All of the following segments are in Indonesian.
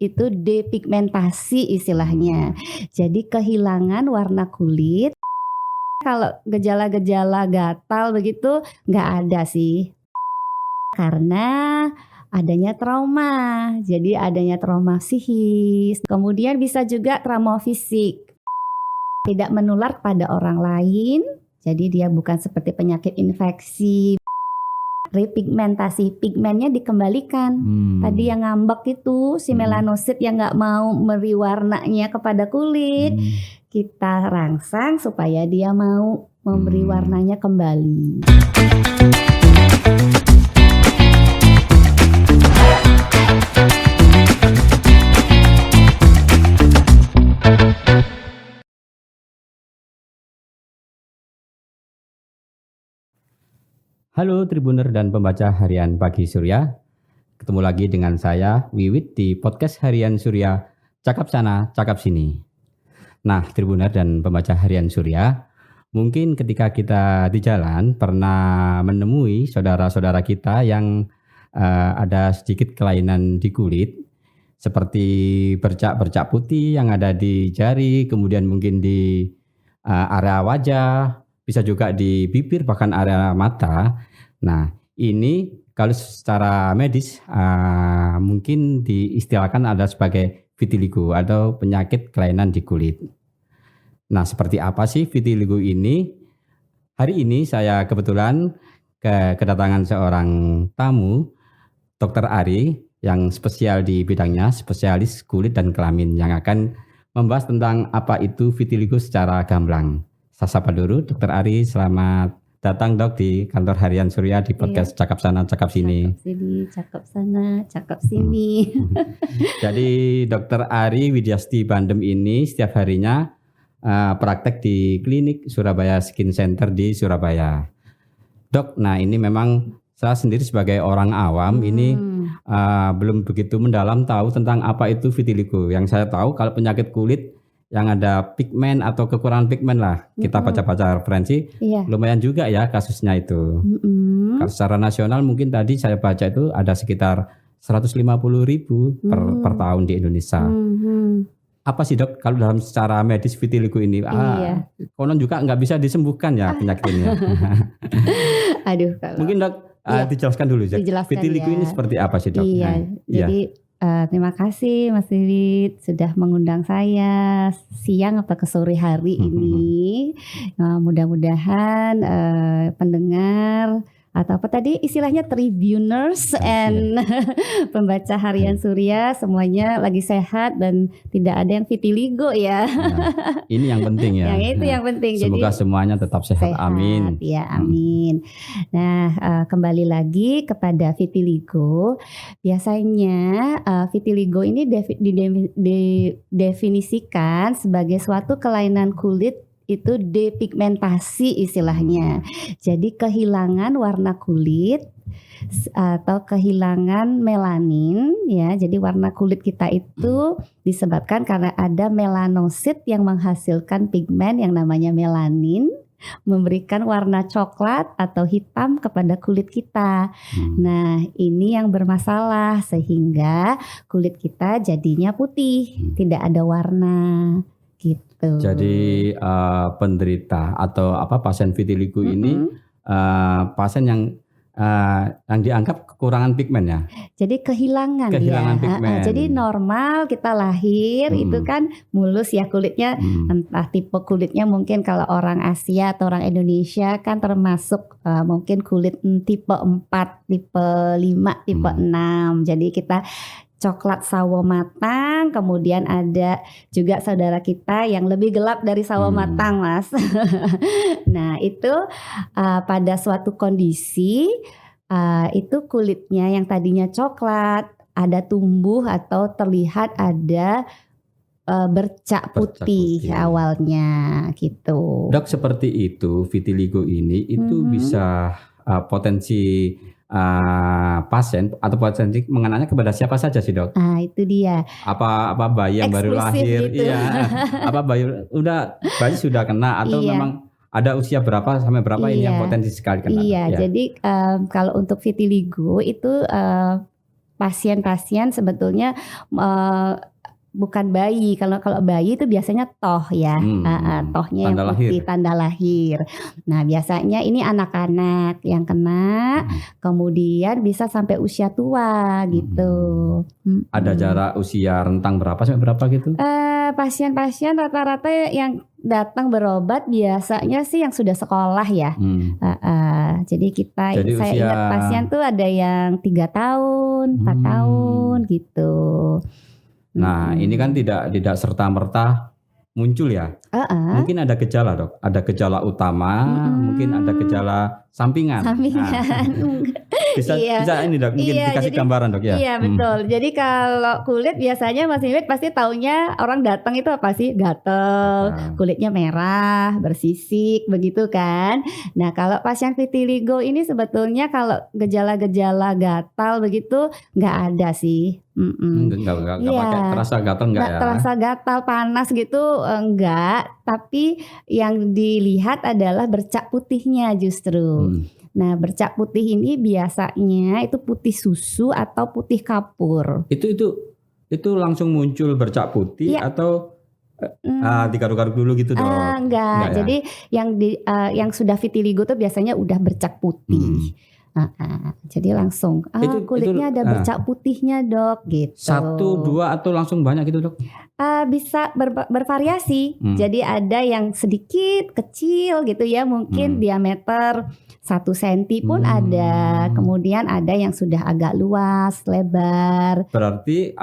itu depigmentasi istilahnya. Jadi kehilangan warna kulit. Kalau gejala-gejala gatal begitu nggak ada sih. Karena adanya trauma. Jadi adanya trauma psikis. Kemudian bisa juga trauma fisik. Tidak menular pada orang lain. Jadi dia bukan seperti penyakit infeksi. Repigmentasi, pigmennya dikembalikan. Tadi yang ngambek itu si melanosit yang nggak mau memberi warnanya kepada kulit, kita rangsang supaya dia mau memberi warnanya kembali. Halo Tribuner dan pembaca harian Pagi Surya. Ketemu lagi dengan saya Wiwit di podcast harian Surya Cakap Sana Cakap Sini. Nah Tribuner dan pembaca harian Surya, mungkin ketika kita di jalan pernah menemui saudara-saudara kita yang ada sedikit kelainan di kulit, seperti bercak-bercak putih yang ada di jari, kemudian mungkin di area wajah, bisa juga di bibir, bahkan area mata. Nah, ini kalau secara medis mungkin diistilahkan ada sebagai vitiligo atau penyakit kelainan di kulit. Nah, seperti apa sih vitiligo ini? Hari ini saya kebetulan kedatangan seorang tamu, Dr. Ari, yang spesial di bidangnya, spesialis kulit dan kelamin, yang akan membahas tentang apa itu vitiligo secara gamblang. Saya sapa dulu Dr. Ari, selamat datang Dok di kantor harian Surya di podcast Cakap Sana Cakap Sini. Cakap sini, cakap sana, cakap sini. Jadi Dr. Ari Widyasti Bandem ini setiap harinya praktek di klinik Surabaya Skin Center di Surabaya. Dok, nah ini memang saya sendiri sebagai orang awam ini belum begitu mendalam tahu tentang apa itu vitiligo. Yang saya tahu kalau penyakit kulit yang ada pigmen atau kekurangan pigmen lah, kita baca-baca referensi, lumayan juga ya kasusnya itu. Kalau secara nasional mungkin tadi saya baca itu ada sekitar 150.000 per tahun di Indonesia. Apa sih Dok kalau dalam secara medis vitiligo ini? Konon juga nggak bisa disembuhkan ya penyakit ini. Aduh, kalau mungkin Dok dijelaskan dulu ya. Vitiligo ini seperti apa sih Dok? Jadi terima kasih Mas Wiwit sudah mengundang saya siang atau ke sore hari ini. Mudah-mudahan pendengar atau apa tadi istilahnya tribuners and pembaca harian Surya semuanya lagi sehat dan tidak ada yang vitiligo ya. Nah, ini yang penting ya. Yang itu yang penting. Semoga jadi, semuanya tetap sehat. Amin. Ya, amin. Nah, kembali lagi kepada vitiligo. Biasanya vitiligo ini didefinisikan sebagai suatu kelainan kulit itu depigmentasi istilahnya. Jadi kehilangan warna kulit atau kehilangan melanin ya. Jadi warna kulit kita itu disebabkan karena ada melanosit yang menghasilkan pigmen yang namanya melanin, memberikan warna coklat atau hitam kepada kulit kita. Nah, ini yang bermasalah sehingga kulit kita jadinya putih, tidak ada warna. Gitu. Jadi penderita atau pasien vitiligo ini pasien yang dianggap kekurangan pigmen ya. Jadi kehilangan pigmen. Jadi normal kita lahir itu kan mulus ya kulitnya, entah tipe kulitnya mungkin kalau orang Asia atau orang Indonesia kan termasuk mungkin kulit tipe 4, tipe 5, tipe 6. Jadi kita coklat sawo matang, kemudian ada juga saudara kita yang lebih gelap dari sawo matang, Mas. Nah, itu pada suatu kondisi itu kulitnya yang tadinya coklat, ada tumbuh atau terlihat ada bercak putih awalnya gitu. Dok, seperti itu vitiligo ini itu bisa potensi pasien atau potensi mengenanya kepada siapa saja sih Dok? Itu dia. Apa bayi yang baru lahir? Gitu. Iya. Apa bayi sudah kena atau memang ada usia berapa sampai berapa ini yang potensi sekali kena? Jadi kalau untuk vitiligo itu pasien-pasien sebetulnya bukan bayi. Kalau bayi itu biasanya toh ya, tohnya yang Tanda putih lahir. tanda lahir. Nah biasanya ini anak-anak yang kena, kemudian bisa sampai usia tua gitu. Ada jarak usia rentang berapa sampai berapa gitu? Pasien-pasien rata-rata yang datang berobat biasanya sih yang sudah sekolah ya. Jadi saya usia... ingat pasien tuh ada yang 3 tahun, 4 tahun gitu. Nah, ini kan tidak serta-merta muncul ya. Mungkin ada gejala, Dok. Ada gejala utama, mungkin ada gejala sampingan. Bisa ini, Dok. Mungkin dikasih gambaran, Dok ya. Iya, betul. Jadi kalau kulit biasanya Mas Wiwit pasti taunya orang datang itu apa sih? Gatel, kulitnya merah, bersisik begitu kan. Nah, kalau pasien vitiligo ini sebetulnya kalau gejala-gejala gatal begitu nggak ada sih. Enggak pakai terasa gatal enggak ya? Terasa gatal panas gitu enggak, tapi yang dilihat adalah bercak putihnya justru. Nah, bercak putih ini biasanya itu putih susu atau putih kapur. Itu langsung muncul bercak putih atau digaruk-garuk dulu gitu, Dok? Enggak. Jadi yang sudah vitiligo tuh biasanya udah bercak putih. Jadi langsung kulitnya ada bercak putihnya, Dok, gitu. 1, 2 atau langsung banyak gitu, Dok? Bisa bervariasi. Jadi ada yang sedikit kecil gitu ya, mungkin diameter 1 cm pun ada. Kemudian ada yang sudah agak luas, lebar. Berarti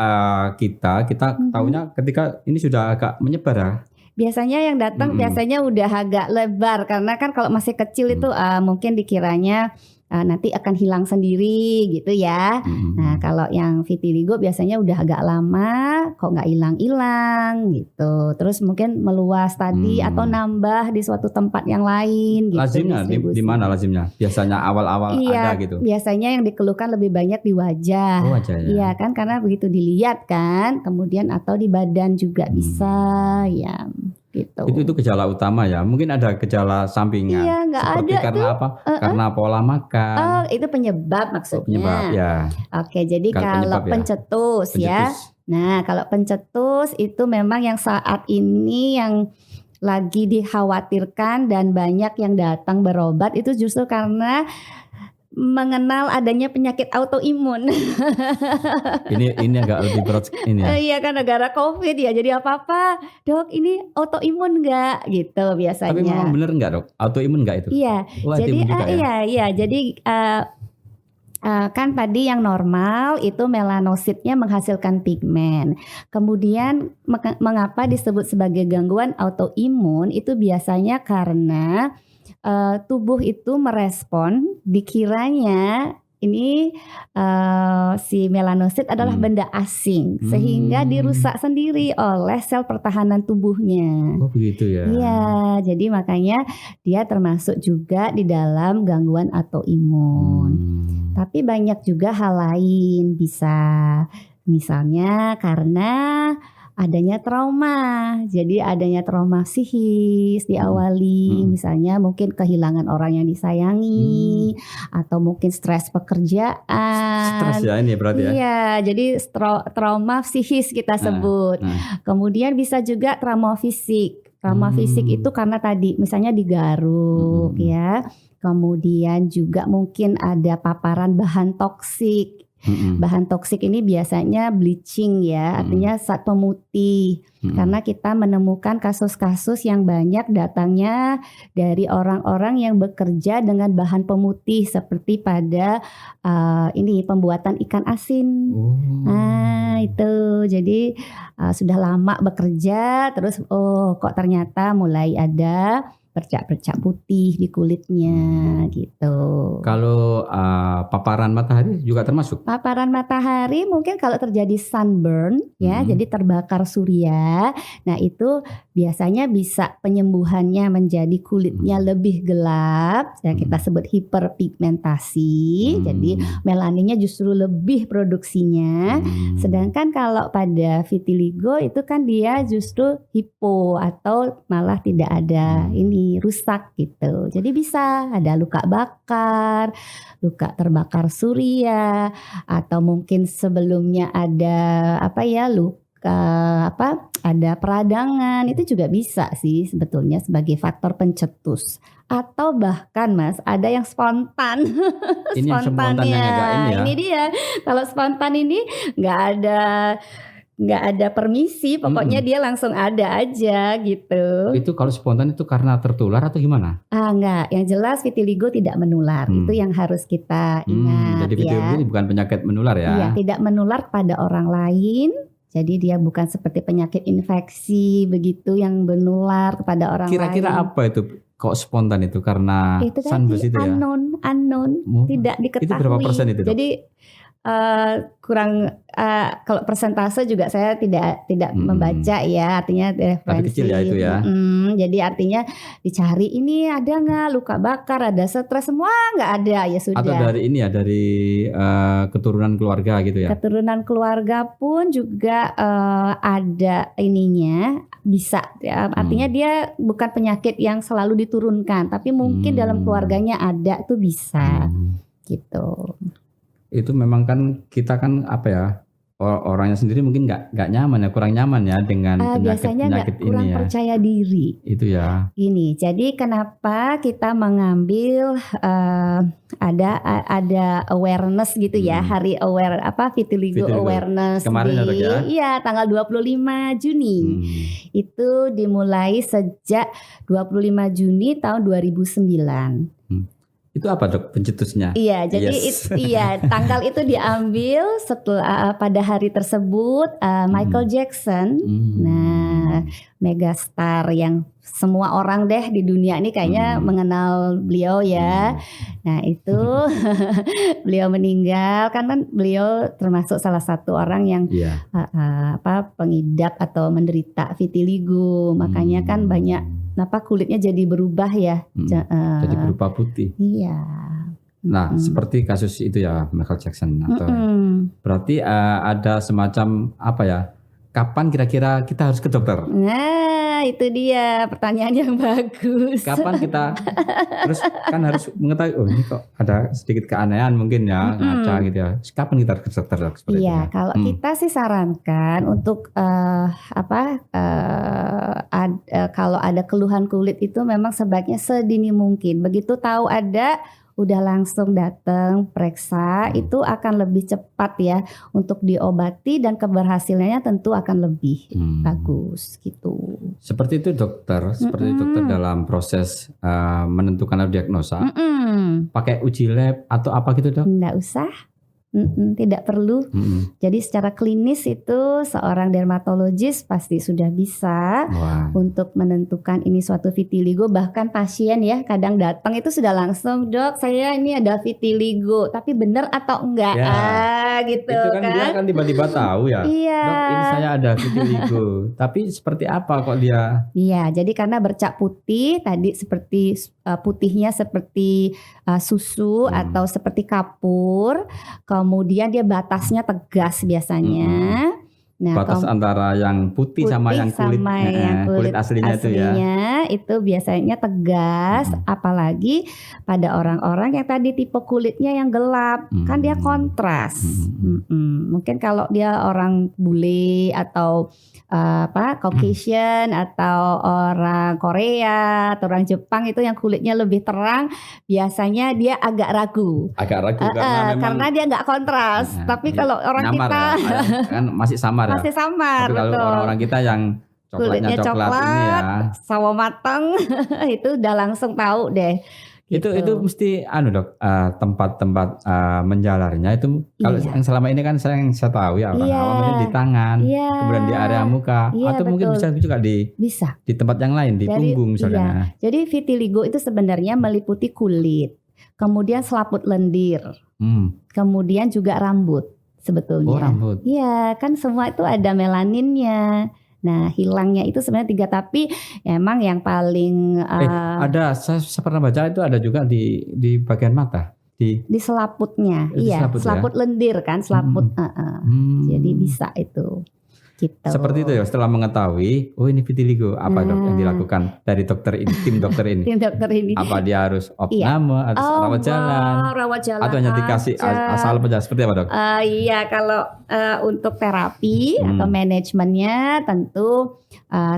kita tahunya ketika ini sudah agak menyebar ya? Biasanya yang datang biasanya udah agak lebar, karena kan kalau masih kecil itu mungkin dikiranya nanti akan hilang sendiri gitu ya. Nah, kalau yang vitiligo biasanya udah agak lama kok nggak hilang-hilang gitu. Terus mungkin meluas tadi atau nambah di suatu tempat yang lain gitu. Lazimnya di mana lazimnya? Biasanya awal-awal ada gitu. Biasanya yang dikeluhkan lebih banyak di wajah. Oh, wajah ya. Iya kan, karena begitu dilihat kan, kemudian atau di badan juga bisa ya. Gitu. Itu gejala utama ya. Mungkin ada gejala sampingan. Iya, nggak ada karena tuh. Apa? Karena pola makan. Itu penyebab maksudnya. Penyebab ya. Oke, jadi kalau pencetus ya. Nah, kalau pencetus itu memang yang saat ini yang lagi dikhawatirkan dan banyak yang datang berobat itu justru karena mengenal adanya penyakit autoimun. ini agak lebih berat ini ya. Iya kan, negara COVID ya. Jadi apa-apa, Dok, ini autoimun enggak gitu biasanya. Tapi memang benar enggak, Dok? Autoimun enggak itu? Iya. Jadi jadi kan tadi yang normal itu melanositnya menghasilkan pigmen. Kemudian mengapa disebut sebagai gangguan autoimun? Itu biasanya karena tubuh itu merespon, dikiranya ini si melanosit adalah benda asing, sehingga dirusak sendiri oleh sel pertahanan tubuhnya. Oh begitu ya? Iya, jadi makanya dia termasuk juga di dalam gangguan autoimun. Tapi banyak juga hal lain, bisa misalnya karena adanya trauma. Jadi adanya trauma psikis diawali, misalnya mungkin kehilangan orang yang disayangi, atau mungkin stres pekerjaan. Stres ya ini berarti ya? Iya, jadi trauma psikis kita sebut. Kemudian bisa juga trauma fisik. Trauma fisik itu karena tadi misalnya digaruk ya. Kemudian juga mungkin ada paparan bahan toksik. Bahan toksik ini biasanya bleaching ya, artinya zat pemutih. Karena kita menemukan kasus-kasus yang banyak datangnya dari orang-orang yang bekerja dengan bahan pemutih seperti pada ini pembuatan ikan asin. Nah itu jadi sudah lama bekerja, terus kok ternyata mulai ada bercak-bercak putih di kulitnya gitu. Kalau paparan matahari juga termasuk? Paparan matahari mungkin kalau terjadi sunburn ya, jadi terbakar surya. Nah itu biasanya bisa penyembuhannya menjadi kulitnya lebih gelap, ya kita sebut hiperpigmentasi. Jadi melaninnya justru lebih produksinya. Sedangkan kalau pada vitiligo itu kan dia justru hipo atau malah tidak ada ini ini rusak gitu. Jadi bisa ada luka bakar, luka terbakar surya, atau mungkin sebelumnya ada ada peradangan, itu juga bisa sih sebetulnya sebagai faktor pencetus. Atau bahkan Mas, ada yang spontan. Ini yang spontan yang agak ini ya. Ini dia. Kalau spontan ini nggak ada permisi, pokoknya dia langsung ada aja gitu. Itu kalau spontan itu karena tertular atau gimana? Enggak, yang jelas vitiligo tidak menular. Itu yang harus kita ingat jadi vitiligo ini bukan penyakit menular ya? Iya, tidak menular pada orang lain. Jadi dia bukan seperti penyakit infeksi begitu yang menular kepada orang lain. Kira-kira apa itu? Kok spontan itu karena itu sunburst itu ya? Unknown, tidak diketahui. Itu berapa persen itu, Dok? Jadi kalau persentase juga saya tidak membaca ya, artinya referensi. Tapi kecil ya itu ya. Jadi artinya dicari ini ada nggak luka bakar, ada stres, semua nggak ada, ya sudah. Atau dari ini ya, dari keturunan keluarga gitu ya. Keturunan keluarga pun juga ada ininya, bisa ya. Artinya dia bukan penyakit yang selalu diturunkan, tapi mungkin dalam keluarganya ada tuh bisa gitu. Itu memang kan kita kan apa ya, orangnya sendiri mungkin nggak nyaman ya, kurang nyaman ya dengan penyakit ini kurang ya. percaya diri. Itu ya. Ini jadi kenapa kita mengambil ada awareness gitu ya, hari vitiligo awareness kemarin ya? Iya, tanggal 25 Juni. Itu dimulai sejak 25 Juni tahun 2009. Itu apa Dok pencetusnya? Iya, jadi tanggal itu diambil setelah pada hari tersebut Michael Jackson, nah megastar yang semua orang deh di dunia ini kayaknya mengenal beliau ya. Nah itu beliau meninggal kan beliau termasuk salah satu orang yang pengidap atau menderita vitiligo, makanya kan banyak kulitnya jadi berubah ya. Jadi berupa putih. Iya. Nah, seperti kasus itu ya Michael Jackson atau berarti ada semacam apa ya? Kapan kira-kira kita harus ke dokter? Nah, itu dia pertanyaan yang bagus. Kapan kita terus kan harus mengetahui ini kok ada sedikit keanehan mungkin ya, ngaca gitu ya. Kapan kita harus ke dokter? Iya, kalau kita sih sarankan untuk kalau ada keluhan kulit itu memang sebaiknya sedini mungkin. Begitu tahu ada, udah langsung datang periksa, itu akan lebih cepat ya untuk diobati dan keberhasilannya tentu akan lebih bagus gitu. Seperti itu dokter, dalam proses menentukan diagnosa. Pakai uji lab atau apa gitu Dok? Nggak usah. Tidak perlu. Jadi secara klinis itu seorang dermatologis pasti sudah bisa untuk menentukan ini suatu vitiligo. Bahkan pasien ya kadang datang itu sudah langsung, Dok saya ini ada vitiligo, tapi benar atau enggak? Gitu itu kan dia kan tiba-tiba tahu ya. Dok ini saya ada vitiligo, tapi seperti apa kok dia? Iya, jadi karena bercak putih tadi seperti putihnya seperti susu atau seperti kapur. Kemudian dia batasnya tegas biasanya. Nah, batas antara yang putih sama yang kulit aslinya itu ya. Itu biasanya tegas, apalagi pada orang-orang yang tadi tipe kulitnya yang gelap, kan dia kontras. Mungkin kalau dia orang bule atau Caucasian atau orang Korea atau orang Jepang itu yang kulitnya lebih terang, biasanya dia agak ragu. Karena dia nggak kontras. Tapi kalau orang kita kan masih samar. Masih samar, tapi kalau orang-orang kita yang kulitnya coklat ini ya, sawo matang itu udah langsung tahu deh. Gitu. Itu mesti Dok, tempat-tempat menjalarnya itu kalau yang selama ini kan saya tahu ya orang awam di tangan, kemudian di area muka, atau mungkin bisa juga di tempat yang lain, di punggung misalnya. Jadi vitiligo itu sebenarnya meliputi kulit, kemudian selaput lendir, kemudian juga rambut. Sebetulnya. Rambut. Iya, kan semua itu ada melaninnya. Nah, hilangnya itu sebenarnya 3, tapi emang yang paling ada saya pernah baca itu ada juga di bagian mata, di selaputnya. Selaput lendir kan, selaput. Jadi bisa itu. gitu. Seperti itu ya, setelah mengetahui, oh ini vitiligo, apa dok yang dilakukan dari dokter ini, tim dokter ini? Tim dokter ini. Apa dia harus Iya. opname, harus rawat jalan, Rawat jalan atau hanya dikasih aja. asal aja, seperti apa dok? Iya, kalau untuk terapi atau manajemennya tentu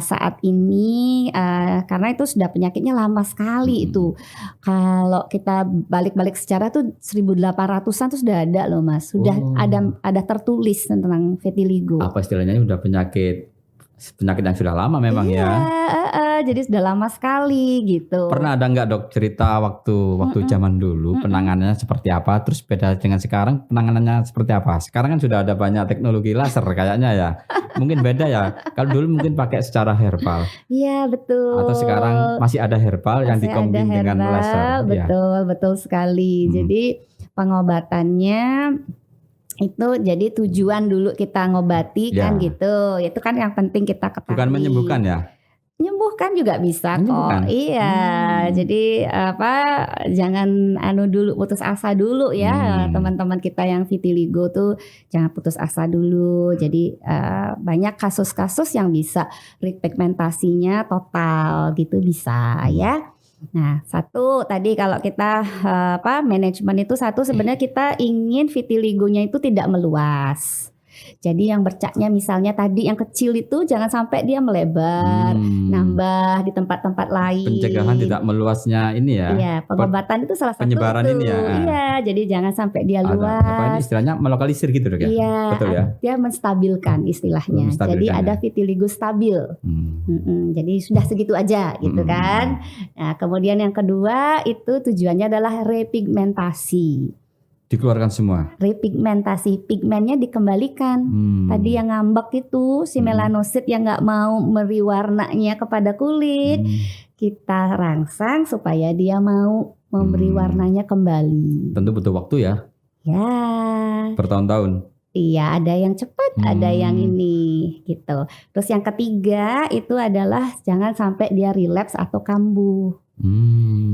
saat ini karena itu sudah penyakitnya lama sekali itu. Kalau kita balik-balik secara tuh 1800-an tuh sudah ada loh Mas. Sudah ada tertulis tentang vitiligo. Apa istilahnya udah penyakit yang sudah lama memang ya. Jadi sudah lama sekali gitu. Pernah ada nggak dok cerita waktu zaman dulu penanganannya seperti apa, terus beda dengan sekarang penanganannya seperti apa? Sekarang kan sudah ada banyak teknologi laser kayaknya ya. Mungkin beda ya. Kalau dulu mungkin pakai secara herbal. Iya betul. Atau sekarang masih ada herbal yang dikombin dengan laser. Betul sekali. Jadi pengobatannya itu jadi tujuan dulu kita ngobati kan gitu. Itu kan yang penting kita ketahui. Bukan menyembuhkan ya? Menyembuhkan juga bisa kok. Iya. Jadi jangan dulu putus asa dulu ya. Teman-teman kita yang vitiligo tuh jangan putus asa dulu. Jadi banyak kasus-kasus yang bisa repigmentasinya total gitu bisa ya. Nah, satu tadi kalau kita manajemen itu satu sebenarnya kita ingin vitiligonya itu tidak meluas. Jadi yang bercaknya misalnya tadi yang kecil itu jangan sampai dia melebar, nambah di tempat-tempat lain. Pencegahan tidak meluasnya ini ya. Iya, pengobatan itu salah satu penyebaran itu. Ini ya. Iya, jadi jangan sampai dia luas. Apa ini istilahnya melokalisir gitu dok ya? Iya, betul ya. Dia menstabilkan istilahnya. Jadi ada vitiligo stabil. Jadi sudah segitu aja gitu kan. Nah, kemudian yang kedua itu tujuannya adalah repigmentasi. Dikeluarkan semua. Repigmentasi, pigmennya dikembalikan. Tadi yang ngambek itu si melanosit yang nggak mau beri warnanya kepada kulit, kita rangsang supaya dia mau memberi warnanya kembali. Tentu butuh waktu ya. Ya. Bertahun-tahun. Iya, ada yang cepat, ada yang ini gitu. Terus yang ketiga itu adalah jangan sampai dia relapse atau kambuh.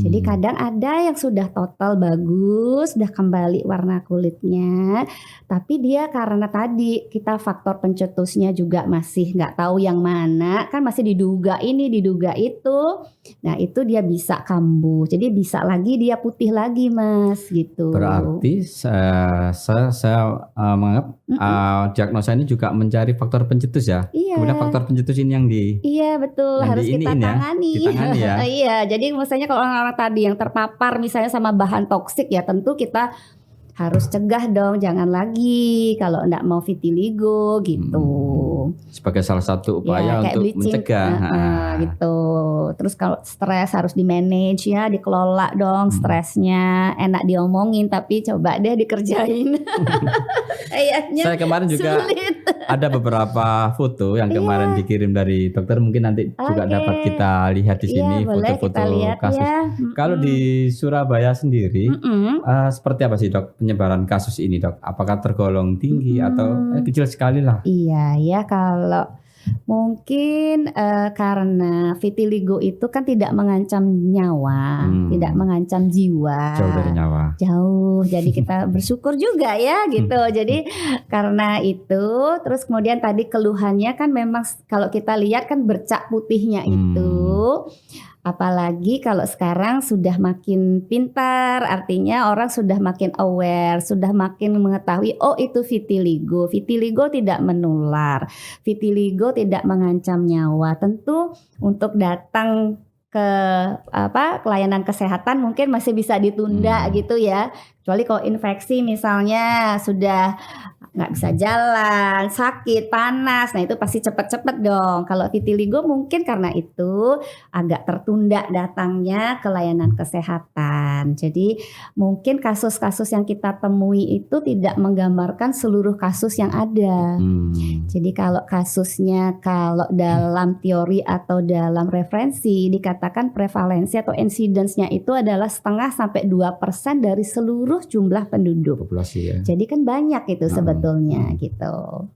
Jadi kadang ada yang sudah total bagus, sudah kembali warna kulitnya, tapi dia karena tadi kita faktor pencetusnya juga masih nggak tahu yang mana, kan masih diduga ini, diduga itu. Nah itu dia bisa kambuh, jadi bisa lagi dia putih lagi Mas gitu. Berarti saya menganggap diagnosa ini juga mencari faktor pencetus ya. Iya. Kemudian faktor pencetus ini yang di. Iya betul, yang harus kita tangani. Ditangani ya. Iya, jadi misalnya kalau orang-orang tadi yang terpapar misalnya sama bahan toksik ya tentu kita harus cegah dong, jangan lagi kalau enggak mau vitiligo gitu. Sebagai salah satu upaya ya, untuk mencegah. Gitu. Terus kalau stres harus di manage ya, dikelola dong stresnya. Enak diomongin tapi coba deh dikerjain. Saya kemarin juga sulit. Ada beberapa foto yang kemarin dikirim dari dokter, mungkin nanti juga dapat kita lihat di sini foto-foto kasus. Ya. Kalau di Surabaya sendiri seperti apa sih dok penyebaran kasus ini dok? Apakah tergolong tinggi atau kecil sekali lah? Iya ya, kalau mungkin karena vitiligo itu kan tidak mengancam nyawa, tidak mengancam jiwa. Jauh dari nyawa. Jauh, jadi kita bersyukur juga ya gitu. Jadi karena itu, terus kemudian tadi keluhannya kan memang kalau kita lihat kan bercak putihnya itu. Apalagi kalau sekarang sudah makin pintar, artinya orang sudah makin aware, sudah makin mengetahui oh itu vitiligo. Vitiligo tidak menular, vitiligo tidak mengancam nyawa. Tentu untuk datang ke layanan kesehatan mungkin masih bisa ditunda gitu ya. Kecuali kalau infeksi misalnya sudah nggak bisa jalan, sakit, panas, nah itu pasti cepet-cepet dong. Kalau vitiligo mungkin karena itu agak tertunda datangnya ke layanan kesehatan. Jadi mungkin kasus-kasus yang kita temui itu tidak menggambarkan seluruh kasus yang ada. Jadi kalau kasusnya kalau dalam teori atau dalam referensi dikatakan prevalensi atau incidence-nya itu adalah 0,5-2% dari seluruh jumlah penduduk. Populasi ya. Jadi kan banyak itu sebetulnya gitu.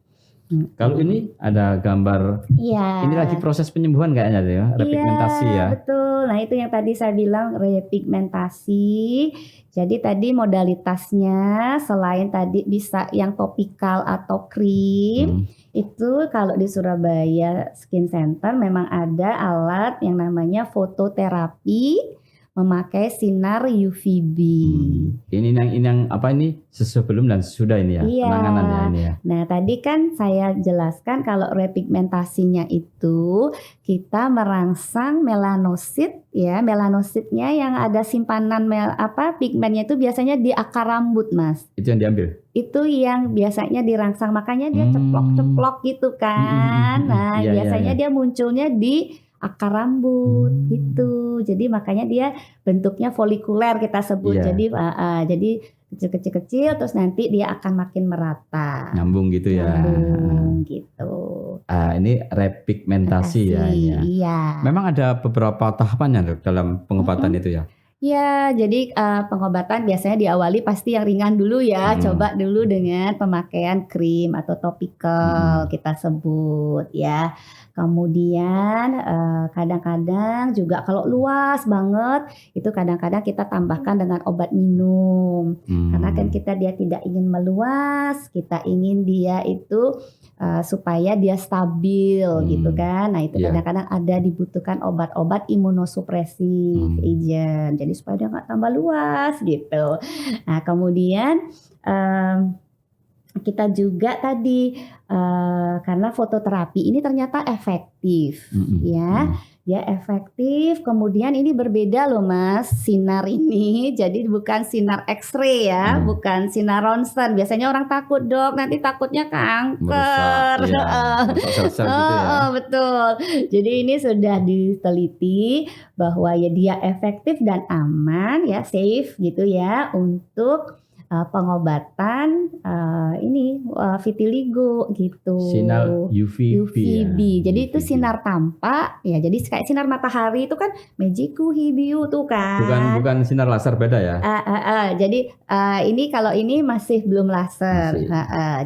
Kalau ini ada gambar, Iya. ini lagi proses penyembuhan kayaknya ya, repigmentasi Iya, ya. betul. Nah, itu yang tadi saya bilang repigmentasi. Jadi tadi modalitasnya selain tadi bisa yang topikal atau krim, itu kalau di Surabaya Skin Center memang ada alat yang namanya fototerapi memakai sinar UVB. Ini yang apa ini sebelum dan sesudah ini ya, Iya. penanganan ya ini ya. Nah, tadi kan saya jelaskan kalau repigmentasinya itu kita merangsang melanosit ya. Melanositnya yang ada simpanan pigmennya itu biasanya di akar rambut, Mas. Itu yang diambil. Itu yang biasanya dirangsang, makanya dia ceplok-ceplok gitu kan. Nah, Iya, biasanya iya. dia munculnya di akar rambut gitu. Jadi makanya dia bentuknya folikuler kita sebut. Iya. Jadi kecil-kecil terus nanti dia akan makin merata. Nyambung gitu ya. Nyambung gitu. Ini repigmentasi ya ini ya. Iya. Memang ada beberapa tahapannya Dok dalam pengobatan itu ya. Ya, jadi pengobatan biasanya diawali pasti yang ringan dulu ya. Coba dulu dengan pemakaian krim atau topikal kita sebut ya. Kemudian kadang-kadang juga kalau luas banget itu kadang-kadang kita tambahkan dengan obat minum. Karena kan dia tidak ingin meluas, kita ingin dia itu supaya dia stabil gitu kan. Nah, itu kadang-kadang ada dibutuhkan obat-obat imunosupresif agent. Jadi supaya dia nggak tambah luas gitu. Nah, kemudian kita juga tadi karena fototerapi ini ternyata efektif ya. Dia efektif, kemudian ini berbeda loh Mas, sinar ini jadi bukan sinar X-ray ya, bukan sinar ronsen. Biasanya orang takut Dok, nanti takutnya kanker. Merusak sel-sel gitu ya. Betul. Jadi ini sudah diteliti bahwa ya dia efektif dan aman ya, safe gitu ya untuk pengobatan vitiligo gitu. Sinar UVB. Ya. Jadi itu UVB. sinar tampak ya. Jadi kayak sinar matahari itu kan Mejiku Hibiu tuh kan. Bukan sinar laser, beda ya. Jadi ini kalau ini masih belum laser.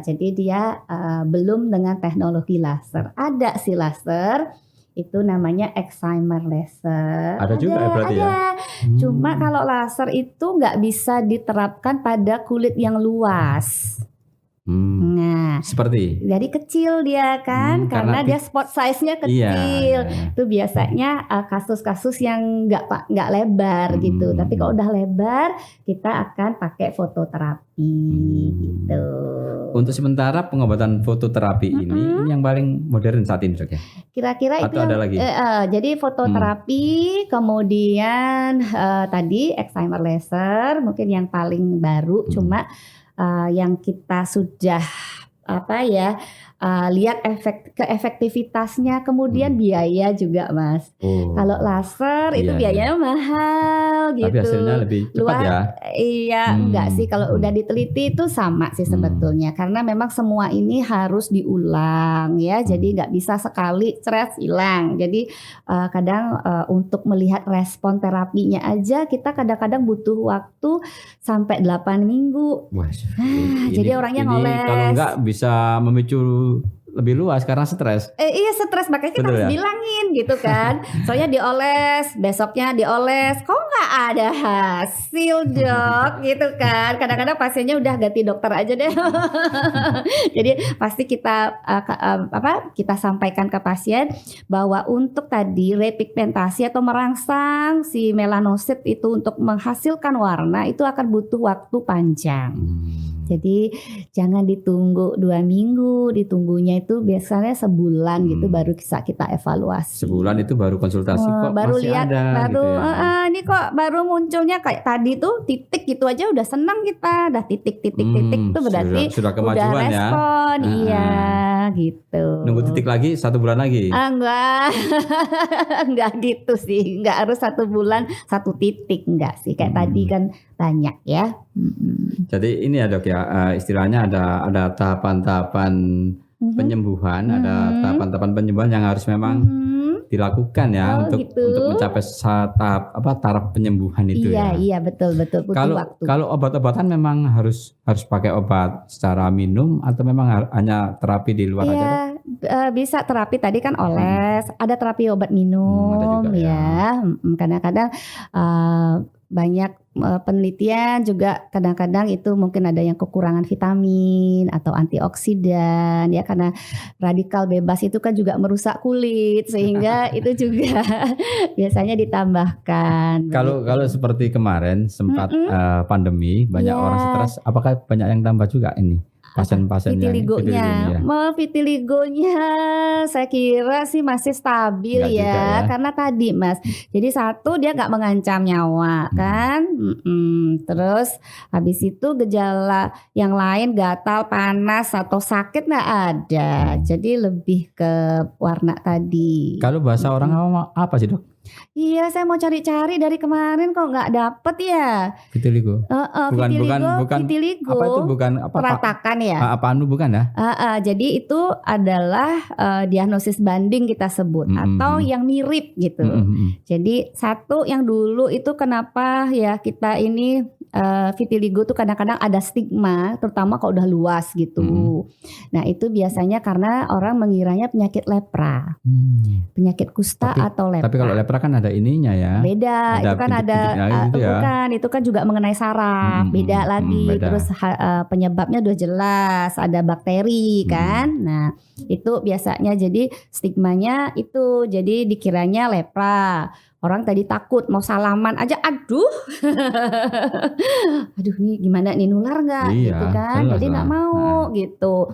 Jadi dia belum dengan teknologi laser. Ada sih laser. Itu namanya excimer laser. Ada juga ya berarti ya. Cuma kalau laser itu nggak bisa diterapkan pada kulit yang luas. Nah, seperti jadi kecil dia kan, karena dia spot size-nya kecil. Iya. Itu biasanya kasus-kasus yang nggak lebar gitu. Tapi kalau udah lebar, kita akan pakai fototerapi gitu. Untuk sementara pengobatan fototerapi ini yang paling modern saat ini Dok ya. Kira-kira atau itu ada lagi? Jadi fototerapi, kemudian tadi excimer laser, mungkin yang paling baru. Cuma yang kita sudah lihat keefektivitasnya, kemudian biaya juga Mas. Kalau laser itu biayanya mahal gitu. Tapi hasilnya lebih cepat ya. Iya, enggak sih, kalau udah diteliti itu sama sih sebetulnya. Karena memang semua ini harus diulang ya. Jadi nggak bisa sekali stres hilang. Jadi kadang untuk melihat respon terapinya aja kita kadang-kadang butuh waktu sampai 8 minggu. Wah, jadi orangnya ngoles. Kalau enggak bisa memicu lebih luas karena stres. Iya stres, makanya kita harus bilangin gitu kan. Soalnya dioles, besoknya dioles, kok nggak ada hasil Dok gitu kan. Kadang-kadang pasiennya udah ganti dokter aja deh. Jadi pasti kita kita sampaikan ke pasien bahwa untuk tadi repigmentasi atau merangsang si melanosit itu untuk menghasilkan warna itu akan butuh waktu panjang. Jadi jangan ditunggu 2 minggu, ditunggunya itu biasanya sebulan gitu baru bisa kita evaluasi. Sebulan itu baru konsultasi kok baru masih lihat, ada baru gitu ya. Ini kok baru munculnya kayak tadi tuh titik gitu aja udah senang kita, dah titik itu berarti sudah kemajuan udah respon, ya. iya gitu. Nunggu titik lagi 1 bulan lagi. Enggak, enggak gitu sih, enggak harus 1 bulan 1 titik, enggak sih kayak tadi kan banyak ya. Jadi ini ya Dok ya, istilahnya ada tahapan-tahapan penyembuhan, ada tahapan-tahapan penyembuhan yang harus memang dilakukan ya Oh, gitu. untuk mencapai taraf penyembuhan itu ya. Iya, betul butuh waktu. Kalau obat-obatan memang harus pakai obat secara minum atau memang hanya terapi di luar aja? Iya, bisa terapi tadi kan oles, ada terapi obat minum ada juga ya. Kadang-kadang banyak penelitian juga kadang-kadang itu mungkin ada yang kekurangan vitamin atau antioksidan ya, karena radikal bebas itu kan juga merusak kulit sehingga itu juga biasanya ditambahkan. Kalau seperti kemarin sempat pandemi banyak Iya. orang stres, apakah banyak yang tambah juga ini pasien-pasien yang Vitiligonya, vitiligonya saya kira sih masih stabil Nggak juga ya. Karena tadi Mas, jadi satu dia nggak mengancam nyawa kan, terus habis itu gejala yang lain gatal, panas atau sakit nggak ada, jadi lebih ke warna tadi. Kalau bahasa orang awam apa sih dok? Iya, saya mau cari-cari dari kemarin kok nggak dapet ya. Vitiligo. Bukan vitiligo. Apa itu bukan apa? Peratakan ya. Panu bukan ya? Jadi itu adalah diagnosis banding kita sebut atau yang mirip gitu. Jadi satu yang dulu itu kenapa ya kita ini vitiligo tuh kadang-kadang ada stigma, terutama kalau udah luas gitu. Nah itu biasanya karena orang mengiranya penyakit lepra, penyakit kusta atau lepra. Tapi kalau lepra kan ada ininya ya. Beda, itu kan ada gitu ya. bukan, itu kan juga mengenai saraf, beda lagi. Beda. Terus penyebabnya udah jelas, ada bakteri kan. Nah itu biasanya jadi stigmanya itu, jadi dikiranya lepra. Orang tadi takut mau salaman aja, aduh nih gimana nih, nular nggak gitu kan, jadi nggak mau gitu.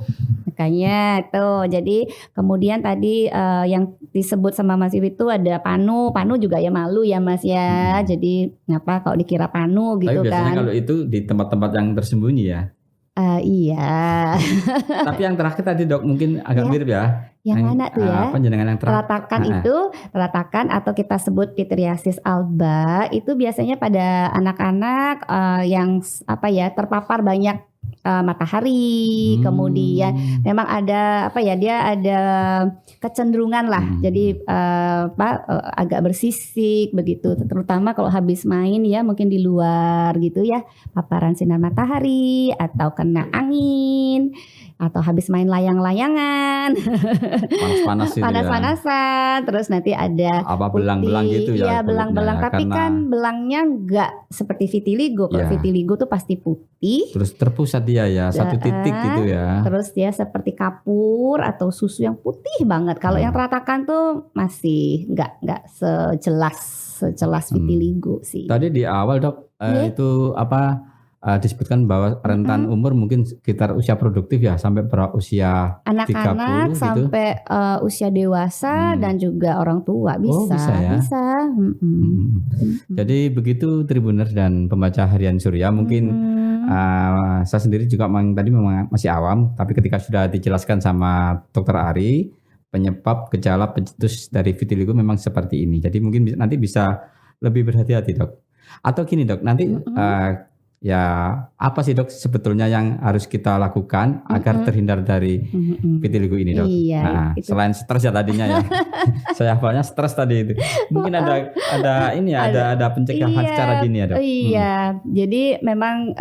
Makanya tuh, jadi kemudian tadi yang disebut sama Mas Iwi itu ada panu juga ya malu ya Mas ya. Jadi ngapa kalau dikira panu gitu. Tapi biasanya kan. Kalau itu di tempat-tempat yang tersembunyi ya. Iya. Tapi yang terakhir tadi dok mungkin agak mirip ya. Yang mana tuh ya? Penjenengan yang Peratakan itu, peratakan atau kita sebut pityriasis alba itu biasanya pada anak-anak yang terpapar banyak matahari, kemudian memang ada dia ada kecenderungan lah, jadi agak bersisik begitu, terutama kalau habis main ya, mungkin di luar gitu ya, paparan sinar matahari atau kena angin atau habis main layang-layangan, panas-panasan, terus nanti ada belang-belang gitu ya. Iya, belang-belang, tapi kan belangnya nggak seperti vitiligo. Kalau vitiligo tuh pasti putih. Terus terpusat dia ya, satu titik gitu ya. Terus dia seperti kapur atau susu yang putih banget. Kalau yang peratakan tuh masih nggak sejelas vitiligo sih. Tadi di awal dok, itu disebutkan bahwa rentan umur mungkin sekitar usia produktif ya, sampai usia anak-anak 30 sampai gitu. Usia dewasa dan juga orang tua bisa. Bisa. Jadi begitu Tribuners dan pembaca Harian Surya, mungkin saya sendiri juga tadi memang masih awam, tapi ketika sudah dijelaskan sama Dokter Ari, penyebab gejala pencetus dari vitiligo memang seperti ini. Jadi mungkin nanti bisa lebih berhati-hati dok. Atau gini dok, nanti apa sih dok sebetulnya yang harus kita lakukan agar terhindar dari vitiligo ini dok? Iya, selain stres ya tadinya ya. Saya hafalnya stres tadi itu. Mungkin ada pencegahan secara dini ya dok. Iya, jadi memang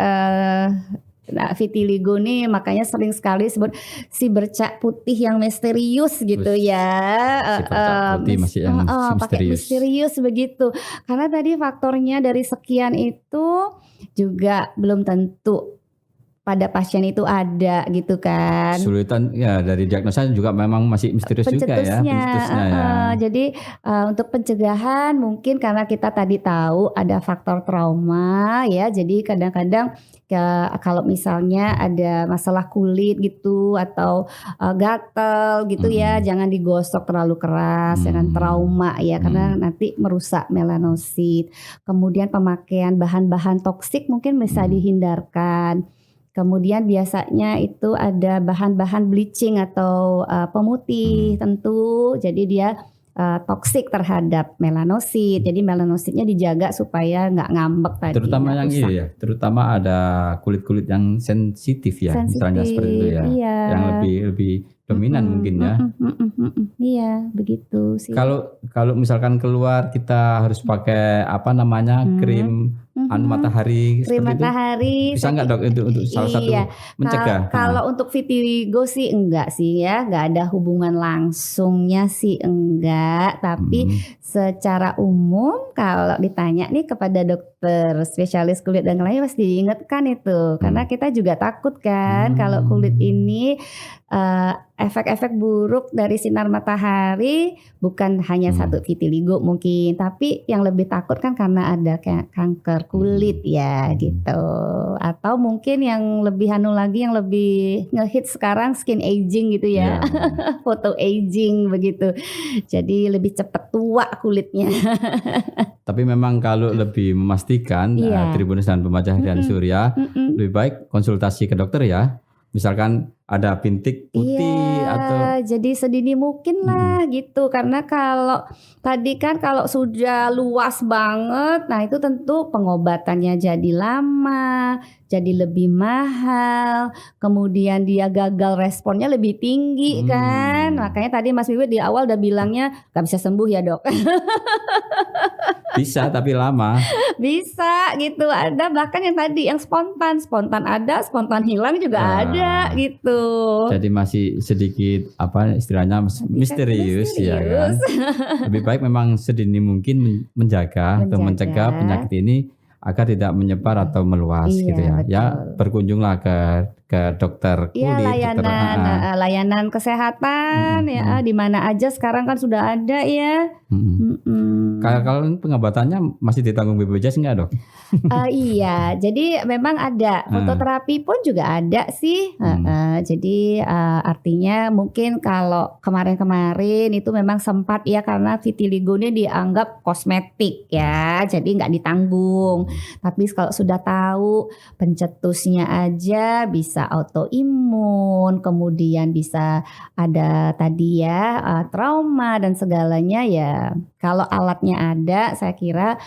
vitiligo nih makanya sering sekali sebut si bercak putih yang misterius gitu ya. Si bercak putih masih yang pakai misterius begitu. Karena tadi faktornya dari sekian itu juga belum tentu pada pasien itu ada gitu kan. Kesulitan ya dari diagnosa juga memang masih misterius juga ya. Pencetusnya ya. Jadi untuk pencegahan mungkin karena kita tadi tahu ada faktor trauma ya. Jadi kadang-kadang kalau misalnya ada masalah kulit gitu atau gatal gitu ya, jangan digosok terlalu keras, jangan trauma ya, karena nanti merusak melanosit. Kemudian pemakaian bahan-bahan toksik mungkin bisa dihindarkan. Kemudian biasanya itu ada bahan-bahan bleaching atau pemutih tentu, jadi dia toksik terhadap melanosit. Jadi melanositnya dijaga supaya nggak ngambek tadi. Terutama yang ini ya, terutama ada kulit-kulit yang sensitif ya, misalnya seperti itu ya, yang lebih dominan mungkin ya. Iya, begitu sih. Kalau misalkan keluar kita harus pakai apa namanya krim matahari Krim seperti itu, matahari bisa nggak dok untuk salah satu iya. mencegah? Kalau untuk vitiligo sih enggak sih ya, nggak ada hubungan langsungnya sih enggak. Tapi secara umum kalau ditanya nih kepada dokter spesialis kulit dan lain pasti diingatkan itu, karena kita juga takut kan kalau kulit ini efek-efek buruk dari sinar matahari bukan hanya satu vitiligo mungkin, tapi yang lebih takut kan karena ada kayak kanker kulit ya gitu. Atau mungkin yang lebih lagi yang lebih ngehit sekarang skin aging gitu ya. Photo aging begitu. Jadi lebih cepat tua kulitnya. Tapi memang kalau lebih memastikan Tribuners dan pembaca harian Surya lebih baik konsultasi ke dokter ya. Misalkan ada bintik putih atau jadi sedini mungkin lah gitu, karena kalau tadi kan kalau sudah luas banget, nah itu tentu pengobatannya jadi lama, jadi lebih mahal, kemudian dia gagal responnya lebih tinggi kan, makanya tadi Mas Wiwit di awal udah bilangnya gak bisa sembuh ya dok. Bisa tapi lama. Bisa gitu, ada bahkan yang tadi yang spontan ada, spontan hilang juga ada gitu. Jadi masih sedikit apa istilahnya misterius ya kan. Lebih baik memang sedini mungkin menjaga atau mencegah penyakit ini agar tidak menyebar atau meluas gitu ya. Betul. Ya berkunjunglah ke dokter kulit, layanan kesehatan ya di mana aja sekarang kan sudah ada ya. Kalau pengobatannya masih ditanggung BPJS enggak dok? Iya, jadi memang ada fototerapi pun juga ada sih. Jadi artinya mungkin kalau kemarin-kemarin itu memang sempat ya karena vitiligo ini dianggap kosmetik ya, jadi nggak ditanggung. Tapi kalau sudah tahu pencetusnya aja bisa autoimun, kemudian bisa ada tadi ya trauma dan segalanya ya. Kalau alatnya ada, saya kira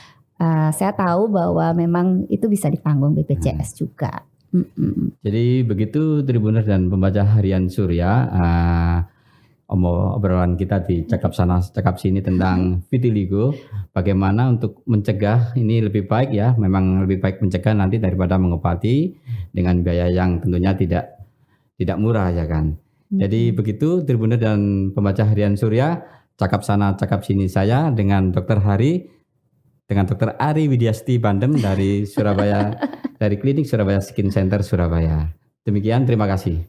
saya tahu bahwa memang itu bisa ditanggung BPJS juga. Jadi begitu Tribuners dan pembaca harian Surya, obrolan kita di Cakap Sana Cakap Sini tentang vitiligo. Bagaimana untuk mencegah ini lebih baik ya, memang lebih baik mencegah nanti daripada mengobati dengan biaya yang tentunya tidak murah ya kan. Jadi begitu Tribuners dan pembaca harian Surya, Cakap Sana Cakap Sini saya dengan Dr. Ari Widiasti Bandem dari Surabaya, dari Klinik Surabaya Skin Center Surabaya. Demikian, terima kasih.